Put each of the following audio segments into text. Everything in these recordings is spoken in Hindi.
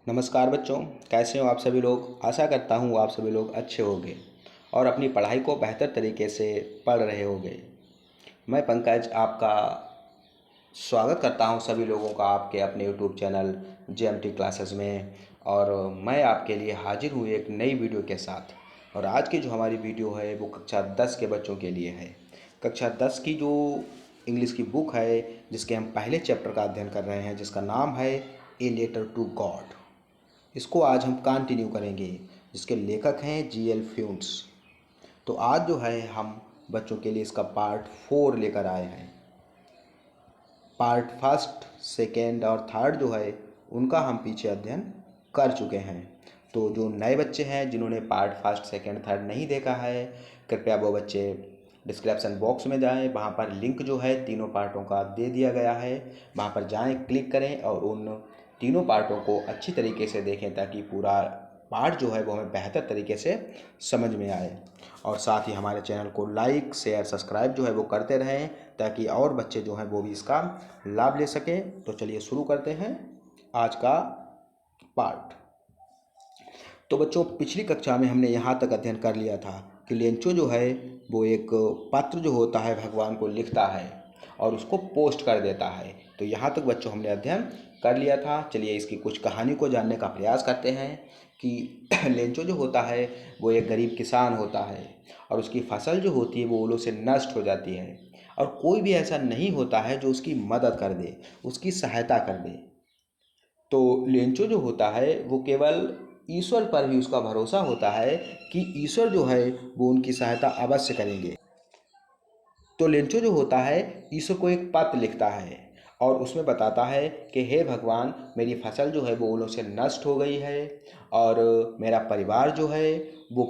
नमस्कार बच्चों, कैसे हो आप सभी लोग। आशा करता हूँ आप सभी लोग अच्छे होंगे और अपनी पढ़ाई को बेहतर तरीके से पढ़ रहे होंगे। मैं पंकज आपका स्वागत करता हूँ सभी लोगों का आपके अपने यूट्यूब चैनल जेएमटी क्लासेस में। और मैं आपके लिए हाजिर हूँ एक नई वीडियो के साथ। और आज की जो हमारी वीडियो है वो कक्षा 10 के बच्चों के लिए है। कक्षा 10 की जो इंग्लिश की बुक है जिसके हम पहले चैप्टर का अध्ययन कर रहे हैं, जिसका नाम है ए लेटर टू गॉड, इसको आज हम कंटिन्यू करेंगे, जिसके लेखक हैं जीएल फ्यूंट्स। तो आज जो है हम बच्चों के लिए इसका पार्ट 4 लेकर आए हैं। पार्ट फर्स्ट, सेकेंड और थर्ड जो है उनका हम पीछे अध्ययन कर चुके हैं। तो जो नए बच्चे हैं जिन्होंने पार्ट फर्स्ट, सेकेंड, थर्ड नहीं देखा है, कृपया वो बच्चे डिस्क्रिप्शन बॉक्स में जाएं, वहाँ पर लिंक जो है तीनों पार्टों का दे दिया गया है। वहाँ पर जाएं, क्लिक करें और उन तीनों पार्टों को अच्छी तरीके से देखें ताकि पूरा पार्ट जो है वो हमें बेहतर तरीके से समझ में आए। और साथ ही हमारे चैनल को लाइक, शेयर, सब्सक्राइब जो है वो करते रहें ताकि और बच्चे जो हैं वो भी इसका लाभ ले सकें। तो चलिए शुरू करते हैं आज का पार्ट। तो बच्चों, पिछली कक्षा में हमने यहाँ तक अध्ययन कर लिया था कि लेंचो जो है वो एक पत्र जो होता है भगवान को लिखता है और उसको पोस्ट कर देता है। तो यहाँ तक बच्चों हमने अध्ययन कर लिया था। चलिए इसकी कुछ कहानी को जानने का प्रयास करते हैं कि लेंचो जो होता है वो एक गरीब किसान होता है और उसकी फसल जो होती है वो ओलों से नष्ट हो जाती है और कोई भी ऐसा नहीं होता है जो उसकी मदद कर दे, उसकी सहायता कर दे। तो लेंचो जो होता है वो केवल ईश्वर पर ही उसका भरोसा होता है कि ईश्वर जो है वो उनकी सहायता अवश्य करेंगे। तो लेंचो जो होता है ईश्वर को एक पत्र लिखता है और उसमें बताता है कि हे भगवान, मेरी फसल जो है वो ओलों से नष्ट हो गई है और मेरा परिवार जो है वो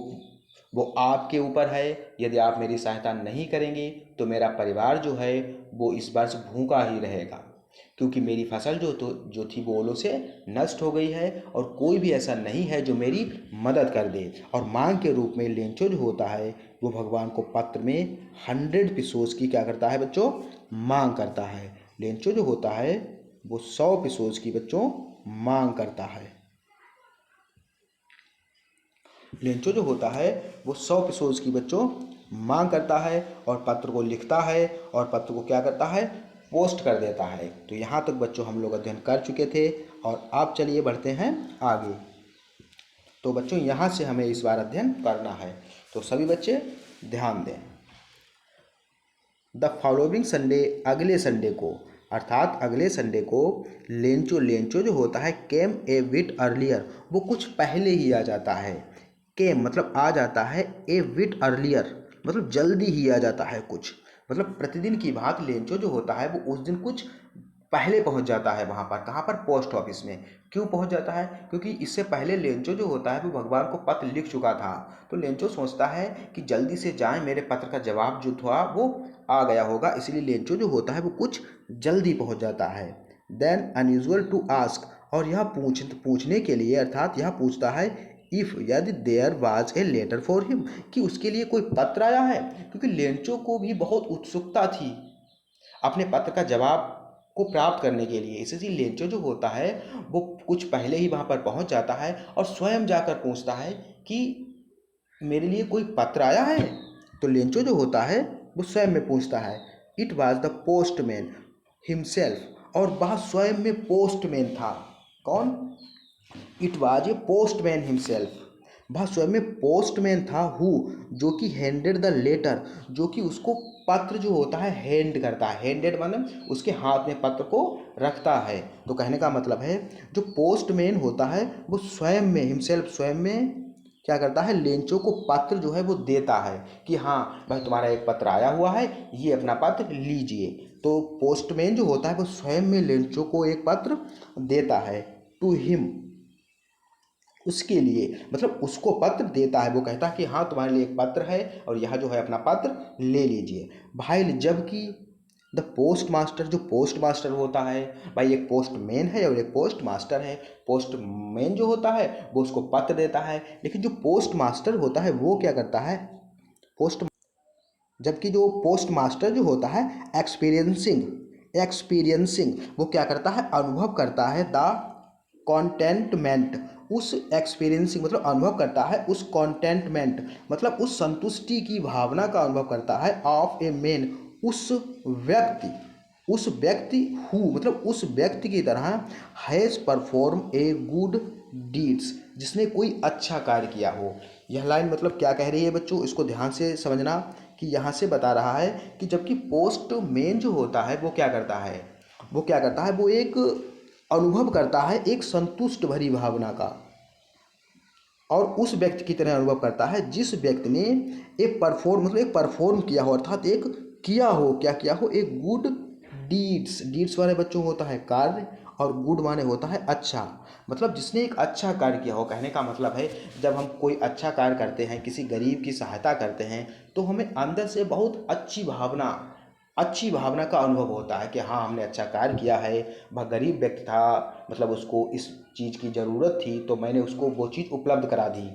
वो आपके ऊपर है। यदि आप मेरी सहायता नहीं करेंगे तो मेरा परिवार जो है वो इस वर्ष भूखा ही रहेगा, क्योंकि मेरी फसल जो थी वो ओलों से नष्ट हो गई है और कोई भी ऐसा नहीं है जो मेरी मदद कर दे। और मांग के रूप में लेंचो जो होता है वो भगवान को पत्र में 100 पिसोस की क्या करता है बच्चों, मांग करता है। लेंचो जो होता है वो 100 पिसोस की बच्चों मांग करता है। लेंचो जो होता है वो 100 पिसोस की बच्चों मांग करता है और पत्र को लिखता है और पत्र को क्या करता है, पोस्ट कर देता है। तो यहाँ तक बच्चों हम लोग अध्ययन कर चुके थे और आप चलिए बढ़ते हैं आगे। तो बच्चों यहाँ से हमें इस बार अध्ययन करना है, तो सभी बच्चे ध्यान दें। द फॉलोइंग संडे, अगले संडे को, अर्थात अगले संडे को लेंचो लेंचो जो होता है केम ए बिट अर्लियर, वो कुछ पहले ही आ जाता है। केम मतलब आ जाता है, ए बिट अर्लियर मतलब जल्दी ही आ जाता है कुछ, मतलब प्रतिदिन की भांति लेंचो जो होता है वो उस दिन कुछ पहले पहुंच जाता है वहाँ पर। कहाँ पर? पोस्ट ऑफिस में। क्यों पहुंच जाता है? क्योंकि इससे पहले लेंचो जो होता है वो भगवान को पत्र लिख चुका था। तो लेंचो सोचता है कि जल्दी से जाएं, मेरे पत्र का जवाब जो था वो आ गया होगा, इसलिए लेंचो जो होता है वो कुछ जल्दी पहुंच जाता है। देन अनयूजुअल टू आस्क, और यह पूछने के लिए, अर्थात यह पूछता है इफ़, यदि there was a letter for him, कि उसके लिए कोई पत्र आया है। क्योंकि लेंचो को भी बहुत उत्सुकता थी अपने पत्र का जवाब को प्राप्त करने के लिए, इसलिए लेंचो जो होता है वो कुछ पहले ही वहाँ पर पहुँच जाता है और स्वयं जाकर पूछता है कि मेरे लिए कोई पत्र आया है। तो लेंचो जो होता है वो स्वयं में पूछता है। It was the postman himself, और वह स्वयं में पोस्टमैन था। कौन? It was a postman himself, वह स्वयं में पोस्टमैन था। हु, जो कि हैंडेड द लेटर, जो कि उसको पत्र जो होता है हैंड करता है। हैंडेड मतलब उसके हाथ में पत्र को रखता है। तो कहने का मतलब है जो पोस्टमैन होता है वो स्वयं में, हिमसेल्फ स्वयं में क्या करता है, लेंचो को पत्र जो है वो देता है कि हाँ भाई तुम्हारा एक पत्र आया हुआ है, ये अपना पत्र लीजिए। तो पोस्टमैन जो होता है वो स्वयं में लेंचो को एक पत्र देता है, टू हिम, उसके लिए, मतलब उसको पत्र देता है। वो कहता है कि हाँ तुम्हारे लिए एक पत्र है और यह जो है अपना पत्र ले लीजिए भाई। जबकि द पोस्ट मास्टर, जो पोस्ट मास्टर होता है भाई, एक पोस्ट मैन है और एक पोस्ट मास्टर है। पोस्ट मैन जो होता है वो उसको पत्र देता है, लेकिन जो पोस्ट मास्टर होता है वो क्या करता है, पोस्ट, जबकि जो पोस्ट मास्टर जो होता है एक्सपीरियंसिंग, एक्सपीरियंसिंग वो क्या करता है, अनुभव करता है द कॉन्टेंटमेंट, उस एक्सपीरियंसिंग मतलब अनुभव करता है, उस कॉन्टेंटमेंट मतलब उस संतुष्टि की भावना का अनुभव करता है ऑफ ए मैन, व्यक्ति उस व्यक्ति हु मतलब उस व्यक्ति की तरह has perform a good deeds, जिसने कोई अच्छा कार्य किया हो। यह लाइन मतलब क्या कह रही है बच्चों, इसको ध्यान से समझना कि यहाँ से बता रहा है कि जबकि पोस्ट मैन जो होता है वो क्या करता है, वो एक अनुभव करता है एक संतुष्ट भरी भावना का, और उस व्यक्ति की तरह अनुभव करता है जिस व्यक्ति ने एक परफॉर्म किया हो, अर्थात एक किया हो, क्या किया हो, एक गुड डीड्स। डीड्स वाले बच्चों होता है कार्य, और गुड माने होता है अच्छा, मतलब जिसने एक अच्छा कार्य किया हो। कहने का मतलब है जब हम कोई अच्छा कार्य करते हैं, किसी गरीब की सहायता करते हैं, तो हमें अंदर से बहुत अच्छी भावना का अनुभव होता है कि हाँ हमने अच्छा कार्य किया है। वह गरीब व्यक्ति था, मतलब उसको इस चीज़ की ज़रूरत थी तो मैंने उसको वो चीज़ उपलब्ध करा दी।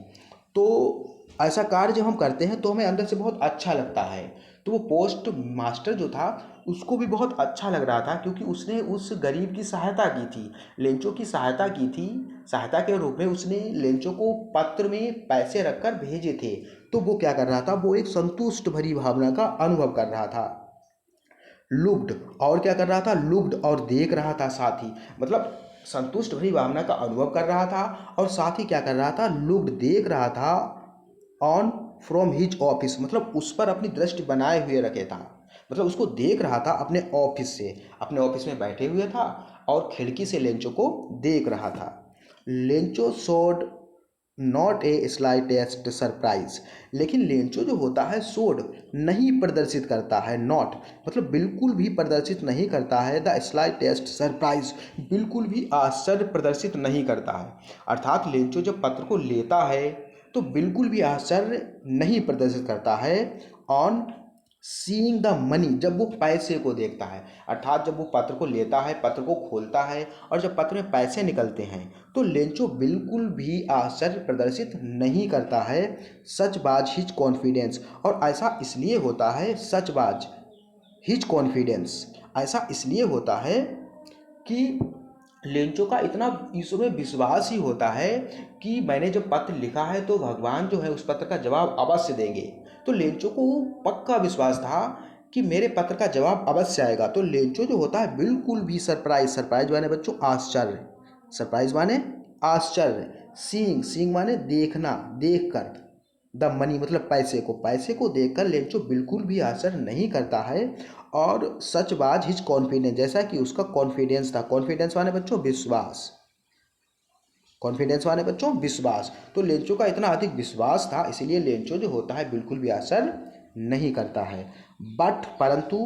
तो ऐसा कार्य जब हम करते हैं तो हमें अंदर से बहुत अच्छा लगता है। तो वो पोस्ट मास्टर जो था उसको भी बहुत अच्छा लग रहा था, क्योंकि उसने उस गरीब की सहायता की थी, लेंचों की सहायता की थी। सहायता के रूप में उसने लेंचों को पत्र में पैसे रखकर भेजे थे। तो वो क्या कर रहा था, वो एक संतुष्ट भरी भावना का अनुभव कर रहा था। लुक्ड, और क्या कर रहा था, लुक्ड और देख रहा था, साथ ही मतलब संतुष्ट भरी भावना का अनुभव कर रहा था, और साथ ही क्या कर रहा था, लुक्ड देख रहा था ऑन फ्रॉम हिज ऑफिस, मतलब उस पर अपनी दृष्टि बनाए हुए रखे था, मतलब उसको देख रहा था अपने ऑफिस से, अपने ऑफिस में बैठे हुए था और खिड़की से लेंचो को देख रहा था। Lencho showed not a slightest surprise, लेकिन लेंचो जो होता है शोड नहीं प्रदर्शित करता है, नॉट मतलब बिल्कुल भी प्रदर्शित नहीं करता है, द स्लाइटेस्ट सरप्राइज बिल्कुल भी आश्चर्य प्रदर्शित नहीं करता है। अर्थात लेंचो जब पत्र को लेता है तो बिल्कुल भी आश्चर्य नहीं प्रदर्शित करता है ऑन सीइंग द मनी, जब वो पैसे को देखता है। अर्थात जब वो पत्र को लेता है, पत्र को खोलता है, और जब पत्र में पैसे निकलते हैं तो लेंचो बिल्कुल भी आश्चर्य प्रदर्शित नहीं करता है। सचबाज हिज कॉन्फिडेंस, और ऐसा इसलिए होता है, सचबाज हिज कॉन्फिडेंस ऐसा इसलिए होता है कि लेंचो का इतना ईश्वर में विश्वास ही होता है कि मैंने जब पत्र लिखा है तो भगवान जो है उस पत्र का जवाब अवश्य देंगे। तो लेंचो को पक्का विश्वास था कि मेरे पत्र का जवाब अवश्य आएगा। तो लेंचो जो होता है बिल्कुल भी सरप्राइज माने बच्चों आश्चर्य, सरप्राइज माने आश्चर्य, सीइंग माने देखना, देख कर, द मनी मतलब पैसे को देखकर लेंचो बिल्कुल भी आश्चर्य नहीं करता है। और सचबाज हिज कॉन्फिडेंस, जैसा कि उसका कॉन्फिडेंस था, कॉन्फिडेंस माने बच्चों विश्वास, कॉन्फिडेंस माने बच्चों विश्वास। तो लेंचो का इतना अधिक विश्वास था, इसीलिए लेंचो जो होता है बिल्कुल भी आश्चर्य नहीं करता है। बट परंतु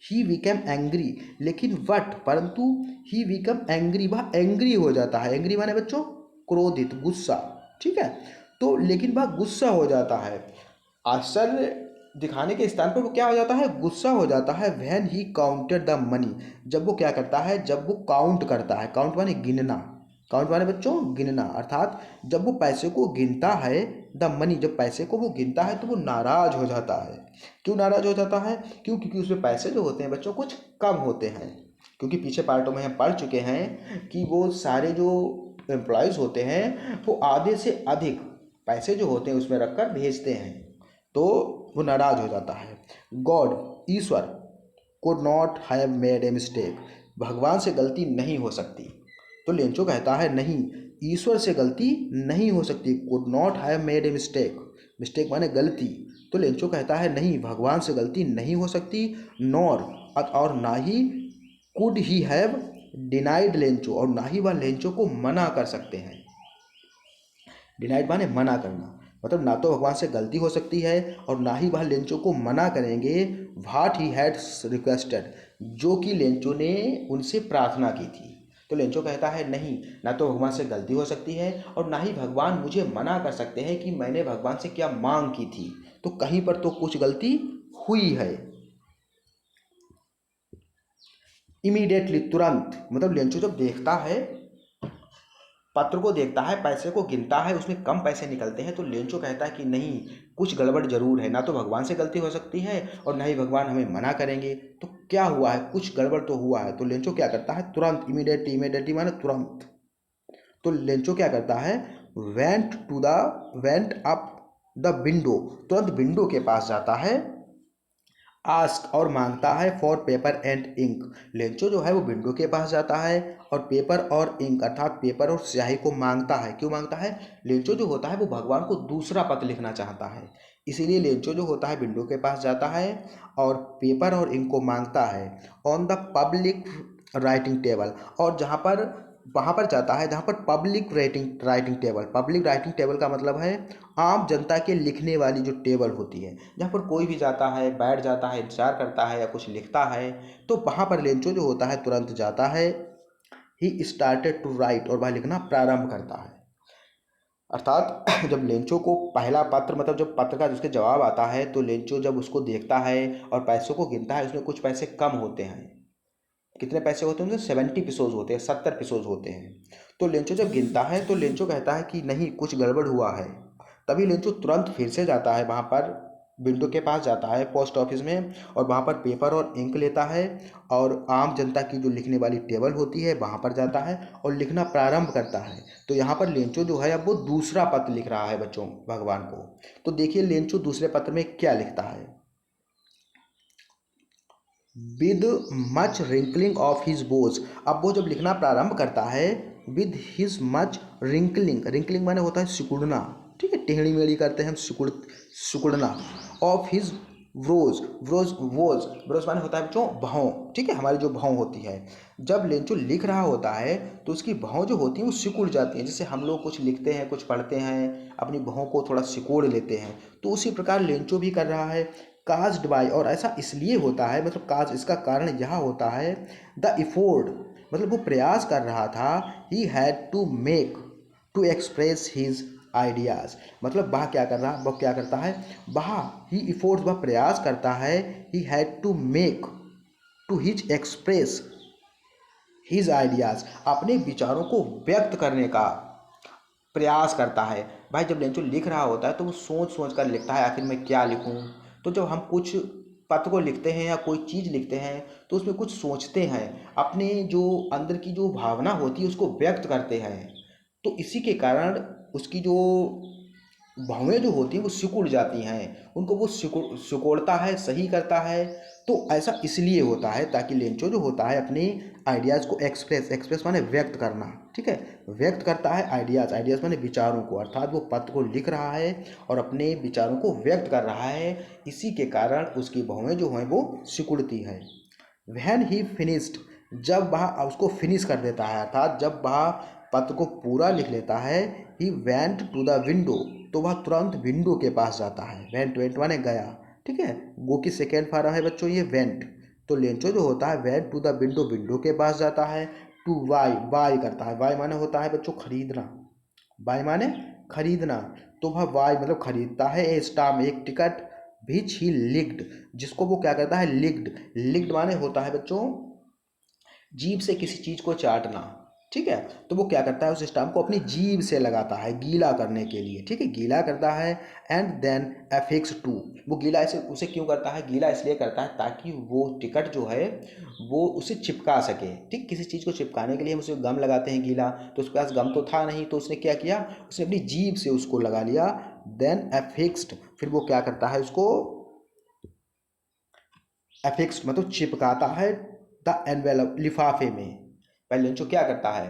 ही बिकम एंग्री, लेकिन परंतु ही बिकम एंग्री, वह एंग्री हो जाता है। एंग्री माने बच्चों क्रोधित, गुस्सा, ठीक है। तो लेकिन वह गुस्सा हो जाता है, आश्चर्य दिखाने के स्थान पर वो क्या हो जाता है, गुस्सा हो जाता है। When he counted the money, जब वो क्या करता है, जब वो काउंट करता है, काउंट माने गिनना, काउंट माने बच्चों गिनना, अर्थात जब वो पैसे को गिनता है, द मनी जब पैसे को वो गिनता है तो वो नाराज हो जाता है। क्यों नाराज हो जाता है, क्योंकि उसमें पैसे जो होते हैं बच्चों कुछ कम होते हैं। क्योंकि पीछे पार्टों में हम पढ़ चुके हैं कि वो सारे जो एम्प्लॉयज़ होते हैं वो आधे से अधिक पैसे जो होते हैं उसमें रखकर भेजते हैं, तो वो नाराज हो जाता है। God Ishwar could not have made a mistake, भगवान से गलती नहीं हो सकती। तो लेंचो कहता है नहीं, ईश्वर से गलती नहीं हो सकती, could not have made a mistake, mistake माने गलती। तो लेंचो कहता है नहीं, भगवान से गलती नहीं हो सकती। नॉर और ना he could he have denied Lencho, और ना ही वह लेंचो को मना कर सकते हैं। डिनाइड माने मना करना, मतलब ना तो भगवान से गलती हो सकती है और ना ही वह लेंचो को मना करेंगे व्हाट ही हैड रिक्वेस्टेड, जो कि लेंचो ने उनसे प्रार्थना की थी। तो लेंचो कहता है नहीं, ना तो भगवान से गलती हो सकती है और ना ही भगवान मुझे मना कर सकते हैं कि मैंने भगवान से क्या मांग की थी। तो कहीं पर तो कुछ गलती हुई है। इमीडिएटली तुरंत, मतलब लेंचो जब देखता है, पत्र को देखता है, पैसे को गिनता है, उसमें कम पैसे निकलते हैं, तो लेंचो कहता है कि नहीं, कुछ गड़बड़ जरूर है, ना तो भगवान से गलती हो सकती है और ना ही भगवान हमें मना करेंगे। तो क्या हुआ है, कुछ गड़बड़ तो हुआ है। तो लेंचो क्या करता है, तुरंत, इमीडिएटली माने तुरंत, तो लेंचो क्या करता है, वेंट अप द विंडो, तुरंत विंडो के पास जाता है, आस्क और मांगता है for paper and ink. Lencho जो है वो विंडो के पास जाता है और पेपर और इंक अर्थात पेपर और स्याही को मांगता है। क्यों मांगता है? लेंचो जो होता है वो भगवान को दूसरा पत्र लिखना चाहता है, इसीलिए लेंचो जो होता है विंडो के पास जाता है और पेपर और इंक को मांगता है on the public writing table, और जहाँ पर वहाँ पर जाता है जहाँ पर public writing table, public writing table का मतलब है आम जनता के लिखने वाली जो टेबल होती है, जहाँ पर कोई भी जाता है, बैठ जाता है, इंतजार करता है या कुछ लिखता है, तो वहाँ पर लेंचो जो होता है तुरंत जाता है। ही स्टार्टेड टू राइट, और वह लिखना प्रारंभ करता है। अर्थात जब लेंचो को पहला पत्र, मतलब जब पत्र का जिसके जवाब आता है, तो लेंचो जब उसको देखता है और पैसों को गिनता है, उसमें कुछ पैसे कम होते हैं। कितने पैसे होते हैं उनसे? 70 पिसोज होते हैं, 70 पिसोज होते हैं। तो लेंचो जब गिनता है तो लेंचो कहता है कि नहीं, कुछ गड़बड़ हुआ है। तभी लेंचो तुरंत फिर से जाता है वहाँ पर, विंडो के पास जाता है पोस्ट ऑफिस में, और वहाँ पर पेपर और इंक लेता है और आम जनता की जो लिखने वाली टेबल होती है वहाँ पर जाता है और लिखना प्रारंभ करता है। तो यहाँ पर लेंचो जो है अब वो दूसरा पत्र लिख रहा है बच्चों भगवान को। तो देखिए लेंचो दूसरे पत्र में क्या लिखता है। With much wrinkling of his brows, अब वो जब लिखना प्रारंभ करता है, with his much wrinkling, wrinkling माने होता है सिकुड़ना, ठीक है, टेढ़ी मेढ़ी करते हैं हम, सिकुड़ना, ऑफ हिज व्रोज, व्रोज माने होता है बच्चों भौं, ठीक है, हमारी जो भौं होती है। जब लेंचो लिख रहा होता है तो उसकी भौं जो होती है वो सिकुड़ जाती है, जैसे हम लोग कुछ लिखते हैं, कुछ पढ़ते हैं, अपनी भौं को थोड़ा सिकोड़ लेते हैं, तो उसी प्रकार लेंचो भी कर रहा है। काज्ड बाय, और ऐसा इसलिए होता है, मतलब काज, इसका कारण यह होता है, द इफोर्ड, मतलब वो प्रयास कर रहा था, he had to make to express his ideas, मतलब वह क्या करता है, वह ही इफोर्ड्स, वह प्रयास करता है, he had to make to his express his ideas, अपने विचारों को व्यक्त करने का प्रयास करता है। भाई जब लेंचो लिख रहा होता है तो वो सोच सोच कर लिखता है, आखिर मैं क्या लिखूं। तो जब हम कुछ पत्र को लिखते हैं या कोई चीज़ लिखते हैं तो उसमें कुछ सोचते हैं, अपने जो अंदर की जो भावना होती है उसको व्यक्त करते हैं, तो इसी के कारण उसकी जो भवें जो होती हैं वो सिकुड़ जाती हैं, उनको वो सिकोड़ता है, सही करता है। तो ऐसा इसलिए होता है ताकि लेंचो जो होता है अपनी आइडियाज़ को एक्सप्रेस माने व्यक्त करना, ठीक है, व्यक्त करता है आइडियाज़ माने विचारों को, अर्थात वो पत्र को लिख रहा है और अपने विचारों को व्यक्त कर रहा है, इसी के कारण उसकी भवें जो हैं वो सिकुड़ती हैं। व्हेन ही फिनिश्ड, जब वह उसको फिनिश कर देता है, अर्थात जब वह पत्र को पूरा लिख लेता है, he went to the window, तो वह तुरंत विंडो के पास जाता है। वेंट माने गया, ठीक है, गो की सेकेंड फॉर्म है बच्चों ये वेंट। तो लेंचो जो होता है went to the window, window के पास जाता है। टू बाय करता है, बाय माने होता है बच्चों खरीदना, बाय माने खरीदना, तो वह बाय मतलब खरीदता है। ए स्टाम्प, एक टिकट, विच ही लिक्ड, जिसको वो क्या करता है, लिक्ड माने होता है बच्चों जीभ से किसी चीज़ को चाटना, ठीक है, तो वो क्या करता है उस स्टाम्प को अपनी जीभ से लगाता है गीला करने के लिए, ठीक है, गीला करता है। एंड देन अफिक्स टू, वो गीला ऐसे उसे क्यों करता है, गीला इसलिए करता है ताकि वो टिकट जो है वो उसे चिपका सके, ठीक, किसी चीज़ को चिपकाने के लिए हम उसे गम लगाते हैं गीला, तो उसके पास गम तो था नहीं, तो उसने क्या किया, उसने अपनी जीभ से उसको लगा लिया। देन अफिक्स्ड, फिर वो क्या करता है उसको अफिक्स्ड मतलब चिपकाता है, द एनवेलप लिफाफे में। पहले लेंचो क्या करता है,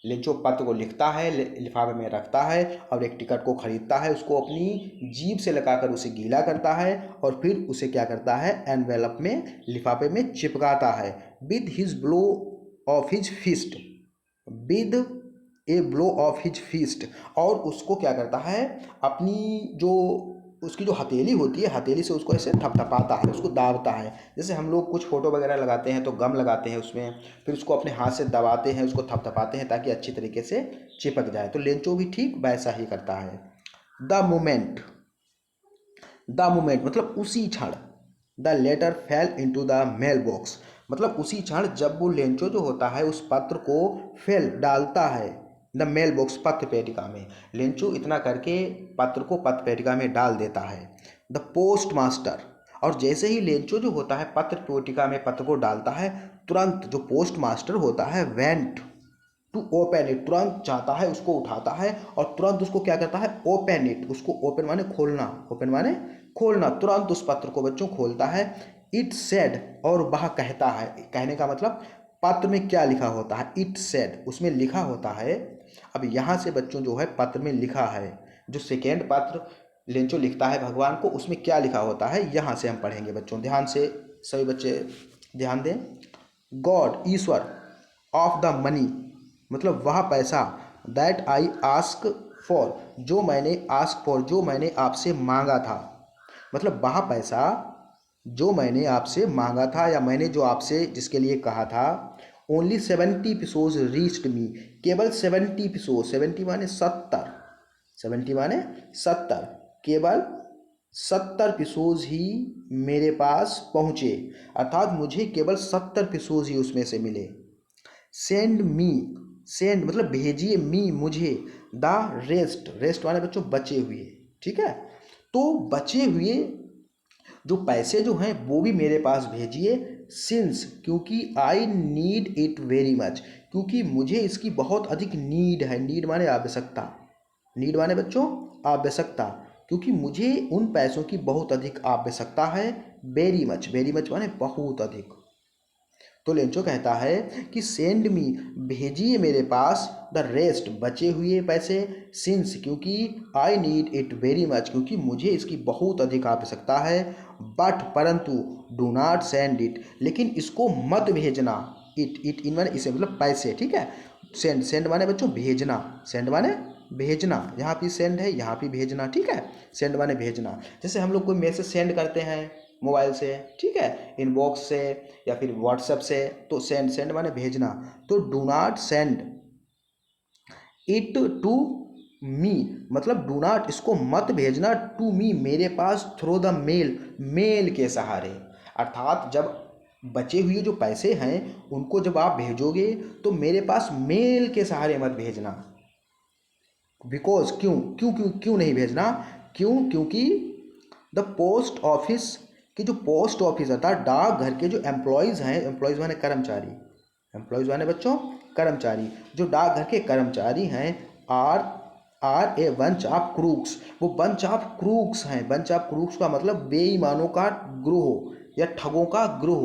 लेंचो पत्र को लिखता है, लिफाफे में रखता है और एक टिकट को खरीदता है, उसको अपनी जीभ से लगाकर उसे गीला करता है और फिर उसे क्या करता है, एनवेलप में लिफाफे में चिपकाता है। With his blow of his fist, with a blow of his fist, और उसको क्या करता है, अपनी जो उसकी जो हथेली होती है, हथेली से उसको ऐसे थपथपाता है, उसको दाबता है, जैसे हम लोग कुछ फोटो वगैरह लगाते हैं तो गम लगाते हैं उसमें, फिर उसको अपने हाथ से दबाते हैं, उसको थपथपाते हैं ताकि अच्छी तरीके से चिपक जाए। तो लेंचो भी ठीक वैसा ही करता है। द मोमेंट, द मोमेंट मतलब उसी क्षण, the letter fell into the mail box, मतलब उसी क्षण जब वो लेंचो जो होता है उस पत्र को फेल डालता है, द मेल बॉक्स पत्र पेटिका में, लेंचो इतना करके पत्र को पत्र पेटिका में डाल देता है। द पोस्ट मास्टर, और जैसे ही लेंचो जो होता है पत्र पेटिका में पत्र को डालता है, तुरंत जो पोस्ट मास्टर होता है वेंट टू ओपन इट, तुरंत जाता है उसको उठाता है और तुरंत उसको क्या करता है, ओपन इट, उसको ओपन माने खोलना, ओपन माने खोलना, तुरंत उस पत्र को बच्चों खोलता है। इट सेड, और वह कहता है, कहने का मतलब पत्र में क्या लिखा होता है, इट सेड उसमें लिखा होता है। अब यहाँ से बच्चों जो है पत्र में लिखा है, जो सेकेंड पत्र लेंचो लिखता है भगवान को, उसमें क्या लिखा होता है यहाँ से हम पढ़ेंगे बच्चों, ध्यान से सभी बच्चे ध्यान दें। God Ishwar, of the money मतलब वह पैसा, दैट आई आस्क फॉर जो मैंने आस्क फॉर जो मैंने आपसे मांगा था, मतलब वह पैसा जो मैंने आपसे मांगा था या मैंने जो आपसे जिसके लिए कहा था। ओनली 70 पिसोज रीच्ड मी, केवल 70 पिसोज, 70 माने 70, 70 माने 70, केवल 70 पिसोज ही मेरे पास पहुँचे, अर्थात मुझे केवल 70 पिसोज ही उसमें से मिले। सेंड मी, सेंड मतलब भेजिए, मी मुझे, द रेस्ट, रेस्ट माने बच्चों बचे हुए, ठीक है। तो बचे हुए जो पैसे जो हैं वो भी मेरे पास भेजिए, सिंस क्योंकि I need it very much, क्योंकि मुझे इसकी बहुत अधिक नीड है, नीड माने आवश्यकता, नीड माने बच्चों आवश्यकता, क्योंकि मुझे उन पैसों की बहुत अधिक आवश्यकता है। वेरी मच, वेरी मच माने बहुत अधिक। तो लेंचो कहता है कि सेंड मी भेजिए मेरे पास, द रेस्ट बचे हुए पैसे, सिंस क्योंकि I need it very much क्योंकि मुझे इसकी बहुत अधिक आवश्यकता है। बट परंतु डू नॉट सेंड इट लेकिन इसको मत भेजना, इट इन माने इसे मतलब पैसे, ठीक है। सेंड, सेंड माने बच्चों भेजना, सेंड माने भेजना, यहाँ भी सेंड है यहाँ भी भेजना, ठीक है। सेंड माने भेजना, जैसे हम लोग कोई मैसेज सेंड करते हैं मोबाइल से, ठीक है, इनबॉक्स से या फिर व्हाट्सएप से, तो सेंड, सेंड माने भेजना। तो do not send it to me मतलब डू नॉट इसको मत भेजना, टू मी मेरे पास, थ्रू द मेल मेल के सहारे, अर्थात जब बचे हुए जो पैसे हैं उनको जब आप भेजोगे तो मेरे पास मेल के सहारे मत भेजना। बिकॉज क्यों क्यों क्यों क्यों नहीं भेजना, क्यों क्योंकि द पोस्ट ऑफिस कि जो पोस्ट ऑफिस अर्थात डाक घर के जो एम्प्लॉयज़ हैं, एम्प्लॉयज़ माने कर्मचारी, एम्प्लॉयज़ माने बच्चों कर्मचारी, जो डाक घर के कर्मचारी हैं, are are a bunch of crooks, वो बंच ऑफ क्रूक्स हैं। बंच ऑफ क्रूक्स का मतलब बेईमानों का ग्रोह या ठगों का ग्रोह,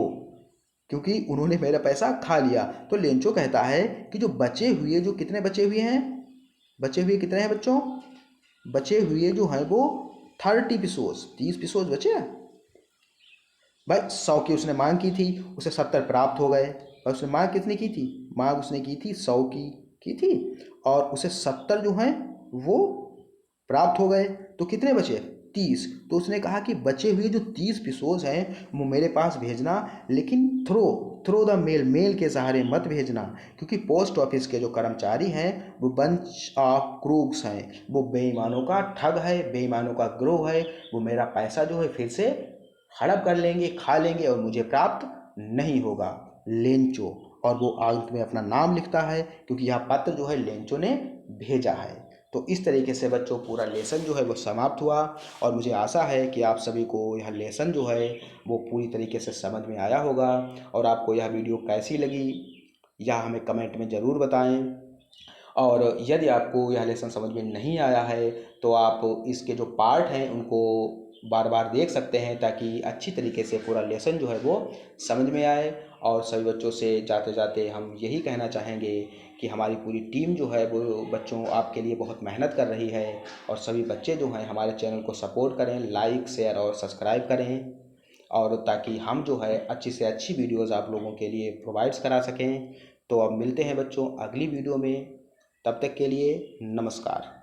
क्योंकि उन्होंने मेरा पैसा खा लिया। तो लेंचो कहता है कि जो बचे हुए, जो कितने बचे हुए हैं, बचे हुए कितने हैं बच्चों, बचे हुए जो हैं वो 30 पिसोस, 30 पिसोस बचे हैं भाई। 100 की उसने मांग की थी, उसे 70 प्राप्त हो गए, और उसने मांग कितनी की थी, मांग उसने की थी 100 की थी, और उसे 70 जो हैं वो प्राप्त हो गए, तो कितने बचे 30। तो उसने कहा कि बचे हुए जो 30 पिसोस हैं वो मेरे पास भेजना, लेकिन थ्रो द मेल, मेल के सहारे मत भेजना, क्योंकि पोस्ट ऑफिस के जो कर्मचारी हैं वो बंच ऑफ क्रूक्स हैं, वो बेईमानों का ठग है, बेईमानों का ग्रोह है, वो मेरा पैसा जो है फिर से हड़प कर लेंगे, खा लेंगे और मुझे प्राप्त नहीं होगा। लेंचो, और वो अंत में अपना नाम लिखता है क्योंकि यह पत्र जो है लेंचो ने भेजा है। तो इस तरीके से बच्चों पूरा लेसन जो है वो समाप्त हुआ, और मुझे आशा है कि आप सभी को यह लेसन जो है वो पूरी तरीके से समझ में आया होगा। और आपको यह वीडियो कैसी लगी यह हमें कमेंट में ज़रूर बताएं। और यदि आपको यह लेसन समझ में नहीं आया है तो आप इसके जो पार्ट हैं उनको बार बार देख सकते हैं, ताकि अच्छी तरीके से पूरा लेसन जो है वो समझ में आए। और सभी बच्चों से जाते जाते हम यही कहना चाहेंगे कि हमारी पूरी टीम जो है वो बच्चों आपके लिए बहुत मेहनत कर रही है, और सभी बच्चे जो हैं हमारे चैनल को सपोर्ट करें, लाइक शेयर और सब्सक्राइब करें, और ताकि हम जो है अच्छी से अच्छी वीडियोज़ आप लोगों के लिए प्रोवाइड्स करा सकें। तो अब मिलते हैं बच्चों अगली वीडियो में, तब तक के लिए नमस्कार।